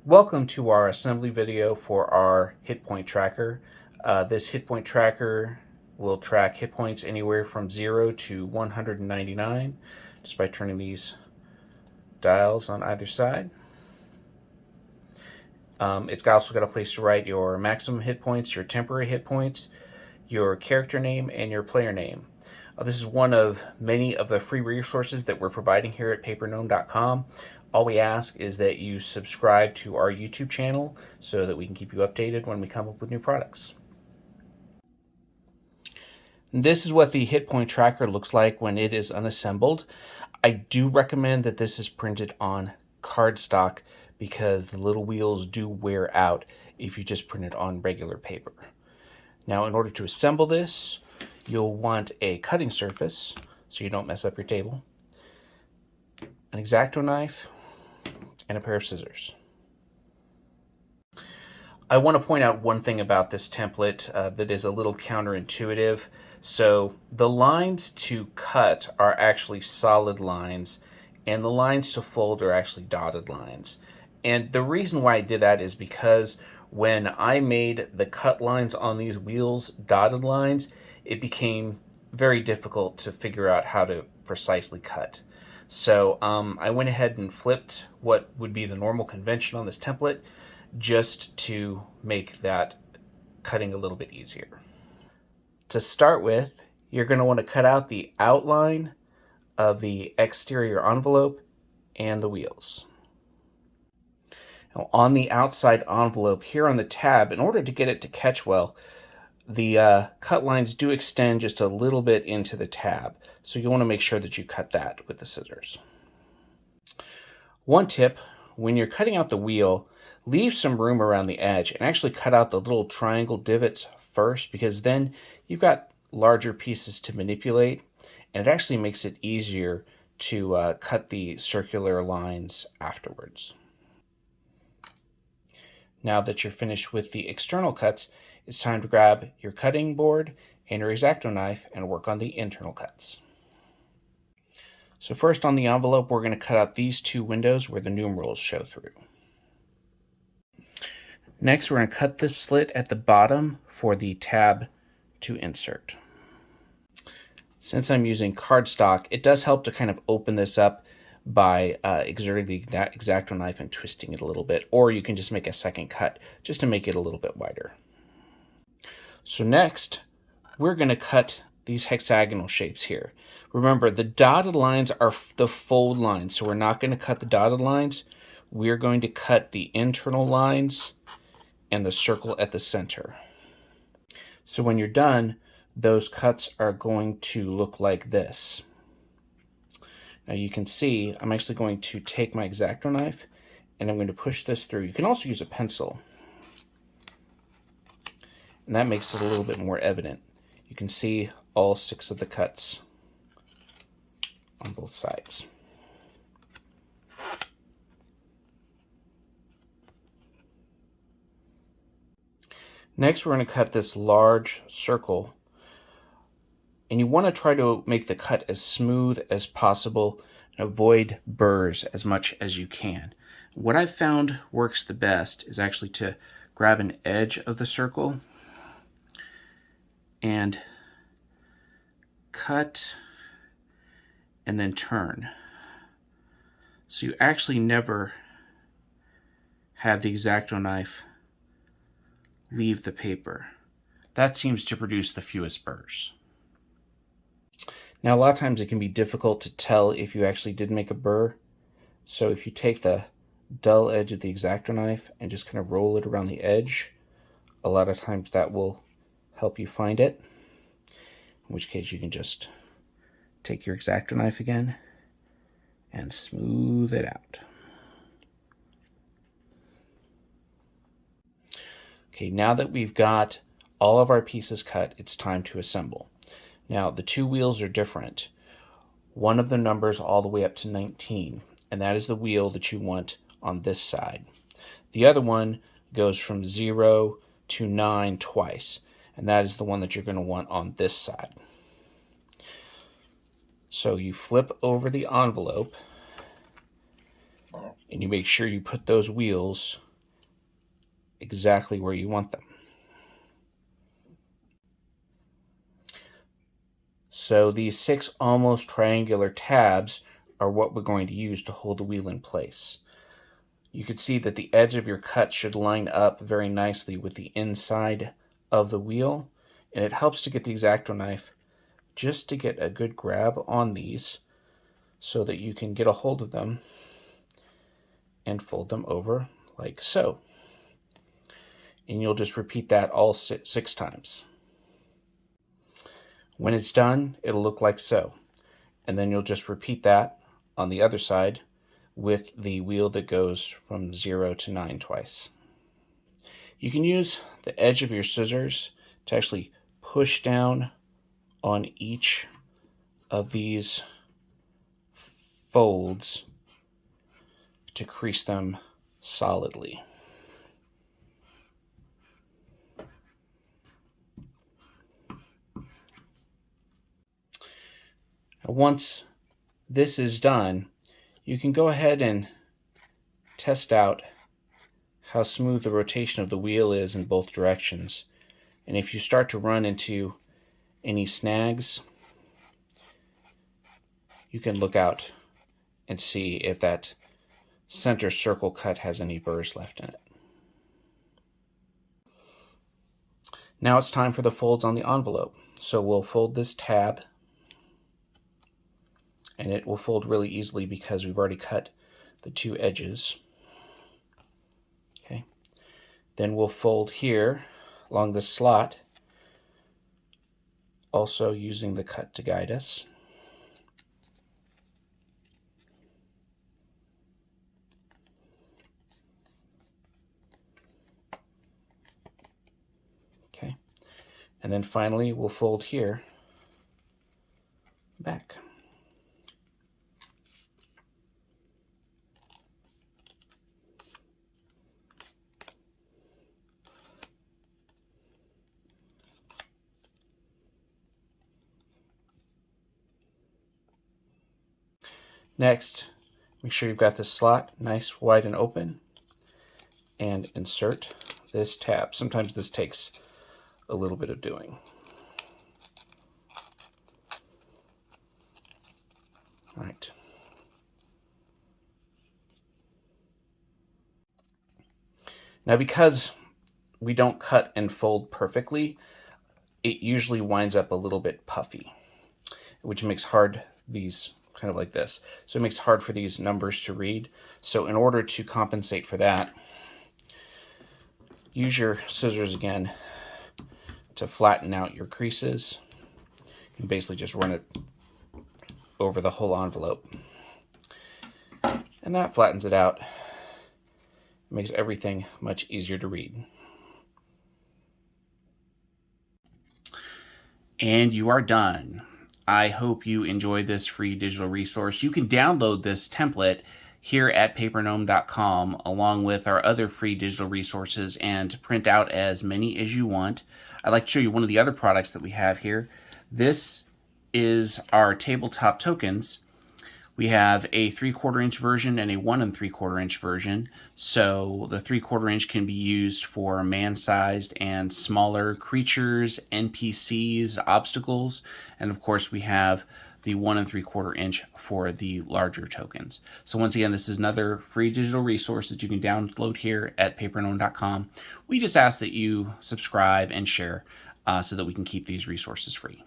Welcome to our assembly video for our hit point tracker. This hit point tracker will track hit points anywhere from 0 to 199 just by turning these dials on either side. It's also got a place to write your maximum hit points, your temporary hit points, your character name, and your player name. This is one of many of the free resources that we're providing here at papergnome.com. All we ask is that you subscribe to our YouTube channel so that we can keep you updated when we come up with new products. This is what the hit point tracker looks like when it is unassembled. I do recommend that this is printed on cardstock because the little wheels do wear out if you just print it on regular paper. Now, in order to assemble this, you'll want a cutting surface so you don't mess up your table, an X-Acto knife, and a pair of scissors. I want to point out one thing about this template that is a little counterintuitive. So the lines to cut are actually solid lines, and the lines to fold are actually dotted lines. And the reason why I did that is because when I made the cut lines on these wheels dotted lines, it became very difficult to figure out how to precisely cut. So I went ahead and flipped what would be the normal convention on this template just to make that cutting a little bit easier. To start with, you're going to want to cut out the outline of the exterior envelope and the wheels. Now, on the outside envelope here on the tab, in order to get it to catch well, the cut lines do extend just a little bit into the tab, so you want to make sure that you cut that with the scissors. One tip, when you're cutting out the wheel, leave some room around the edge and actually cut out the little triangle divots first, because then you've got larger pieces to manipulate, and it actually makes it easier to cut the circular lines afterwards. Now that you're finished with the external cuts, it's time to grab your cutting board and your X-Acto knife and work on the internal cuts. So first, on the envelope, we're going to cut out these two windows where the numerals show through. Next, we're going to cut this slit at the bottom for the tab to insert. Since I'm using cardstock, it does help to kind of open this up by exerting the X-Acto knife and twisting it a little bit, or you can just make a second cut just to make it a little bit wider. So next, we're going to cut these hexagonal shapes here. Remember, the dotted lines are the fold lines, so we're not going to cut the dotted lines. We're going to cut the internal lines and the circle at the center. So when you're done, those cuts are going to look like this. Now you can see I'm actually going to take my X-Acto knife and I'm going to push this through. You can also use a pencil, and that makes it a little bit more evident. You can see all 6 of the cuts on both sides. Next, we're going to cut this large circle, and you want to try to make the cut as smooth as possible and avoid burrs as much as you can. What I've found works the best is actually to grab an edge of the circle and cut and then turn. So you actually never have the X-Acto knife leave the paper. That seems to produce the fewest burrs. Now, a lot of times it can be difficult to tell if you actually did make a burr. So if you take the dull edge of the X-Acto knife and just kind of roll it around the edge, a lot of times that will help you find it. In which case you can just take your X-Acto knife again and smooth it out. Okay, now that we've got all of our pieces cut, it's time to assemble. Now, the two wheels are different. One of the numbers all the way up to 19, and that is the wheel that you want on this side. The other one goes from 0 to 9 twice, and that is the one that you're going to want on this side. So you flip over the envelope, and you make sure you put those wheels exactly where you want them. So these 6 almost triangular tabs are what we're going to use to hold the wheel in place. You can see that the edge of your cut should line up very nicely with the inside of the wheel, and it helps to get the X-Acto knife just to get a good grab on these so that you can get a hold of them and fold them over like so. And you'll just repeat that all 6 times. When it's done, it'll look like so. And then you'll just repeat that on the other side with the wheel that goes from 0 to 9 twice. You can use the edge of your scissors to actually push down on each of these folds to crease them solidly. Once this is done, you can go ahead and test out how smooth the rotation of the wheel is in both directions. And if you start to run into any snags, you can look out and see if that center circle cut has any burrs left in it. Now it's time for the folds on the envelope. So we'll fold this tab, and it will fold really easily because we've already cut the 2 edges. Okay. Then we'll fold here along the slot, also using the cut to guide us. Okay. And then finally we'll fold here back. Next, make sure you've got the slot nice, wide, and open, and insert this tab. Sometimes this takes a little bit of doing. All right. Now, because we don't cut and fold perfectly, it usually winds up a little bit puffy, which makes hard these kind of like this. So it makes it hard for these numbers to read. So in order to compensate for that, use your scissors again to flatten out your creases. You can basically just run it over the whole envelope. And that flattens it out. It makes everything much easier to read. And you are done. I hope you enjoyed this free digital resource. You can download this template here at papergnome.com along with our other free digital resources and print out as many as you want. I'd like to show you one of the other products that we have here. This is our tabletop tokens. We have a 3/4 inch version and a 1 3/4 inch version. So the 3/4 inch can be used for man-sized and smaller creatures, NPCs, obstacles, and of course we have the 1 3/4 inch for the larger tokens. So once again, this is another free digital resource that you can download here at papergnome.com. We just ask that you subscribe and share so that we can keep these resources free.